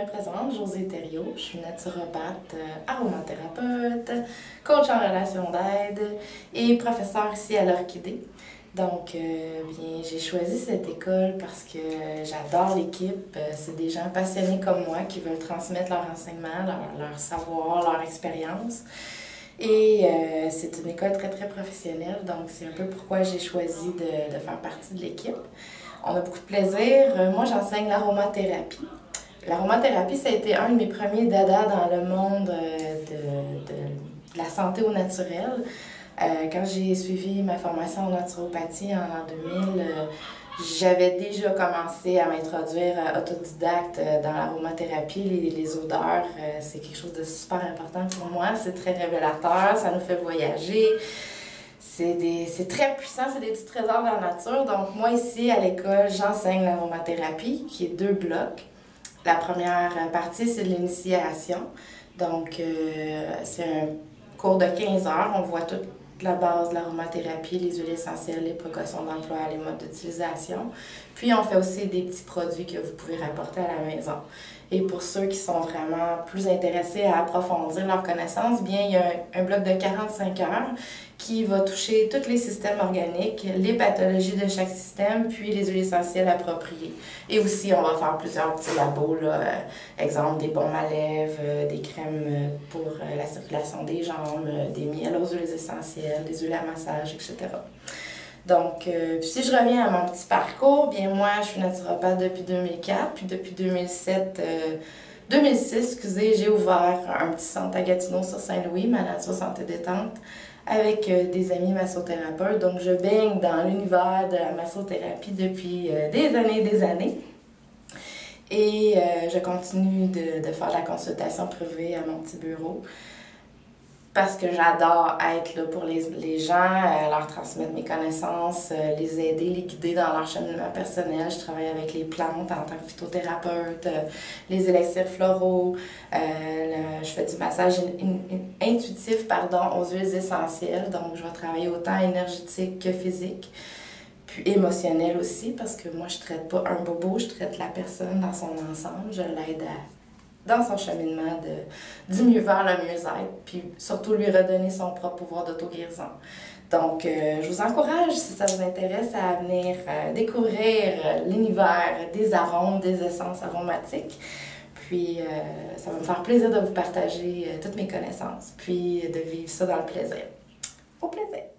me présente, Josée Thériault. Je suis naturopathe, aromathérapeute, coach en relation d'aide et professeure ici à l'Orchidée. Donc, bien, j'ai choisi cette école parce que j'adore l'équipe. C'est des gens passionnés comme moi qui veulent transmettre leur enseignement, leur savoir, leur expérience. Et c'est une école très, très professionnelle, donc c'est un peu pourquoi j'ai choisi de faire partie de l'équipe. On a beaucoup de plaisir. Moi, j'enseigne l'aromathérapie. L'aromathérapie, ça a été un de mes premiers dadas dans le monde de la santé au naturel. Quand j'ai suivi ma formation en naturopathie en l'an 2000, j'avais déjà commencé à m'introduire autodidacte dans l'aromathérapie. Les odeurs, c'est quelque chose de super important pour moi. C'est très révélateur, ça nous fait voyager. C'est très puissant, c'est des petits trésors de la nature. Donc moi ici à l'école, j'enseigne l'aromathérapie qui est 2 blocs. La première partie, c'est de l'initiation. Donc c'est un cours de 15 heures. On voit toute la base de l'aromathérapie, les huiles essentielles, les précautions d'emploi, les modes d'utilisation. Puis on fait aussi des petits produits que vous pouvez rapporter à la maison. Et pour ceux qui sont vraiment plus intéressés à approfondir leurs connaissances, bien, il y a un bloc de 45 heures qui va toucher tous les systèmes organiques, les pathologies de chaque système, puis les huiles essentielles appropriées. Et aussi, on va faire plusieurs petits labos, là, exemple des baumes à lèvres, des crèmes pour la circulation des jambes, des miels aux huiles essentielles, des huiles à massage, etc. Donc, si je reviens à mon petit parcours, bien moi, je suis naturopathe depuis 2004, puis depuis 2006, excusez, j'ai ouvert un petit centre à Gatineau sur Saint-Louis, ma nature santé détente, avec des amis massothérapeutes. Donc, je baigne dans l'univers de la massothérapie depuis des années. Et je continue de faire de la consultation privée à mon petit bureau. Parce que j'adore être là pour les gens, leur transmettre mes connaissances, les aider, les guider dans leur cheminement personnel. Je travaille avec les plantes en tant que phytothérapeute, les élixirs floraux, je fais du massage intuitif aux huiles essentielles. Donc, je vais travailler autant énergétique que physique, puis émotionnel aussi, parce que moi, je traite pas un bobo, je traite la personne dans son ensemble. Je l'aide dans son cheminement du mieux vers le mieux-être, puis surtout lui redonner son propre pouvoir d'auto-guérison. Donc, je vous encourage, si ça vous intéresse, à venir découvrir l'univers des arômes, des essences aromatiques. Puis, ça va me faire plaisir de vous partager toutes mes connaissances, puis de vivre ça dans le plaisir. Au plaisir!